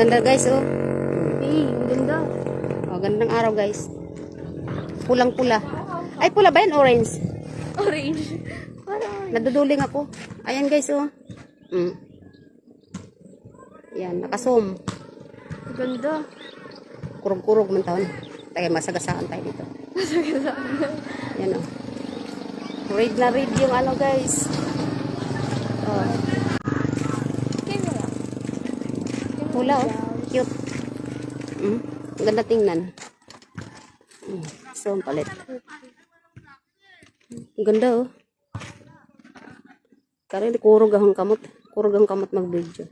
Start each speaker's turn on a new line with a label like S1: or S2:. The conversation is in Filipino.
S1: ganda guys, oh.
S2: Ang ganda.
S1: Oh, gandang araw guys. Pulang-pula. Ay, pula ba yan? Orange.
S2: Orange. Parang
S1: Naduduling ako. Ayan guys, oh. Yan, nakasom.
S2: ganda.
S1: Kurog-kurog man taon. Tayo, masagasaan tayo dito. Yan, oh. Red na red yung ano guys. Oh.
S2: Camera.
S1: Pula, oh. Cute. Ganda tingnan. So, ang palit. Ang ganda, oh. Karili, kurog ang kamot. Kurog ang kamot mag-video.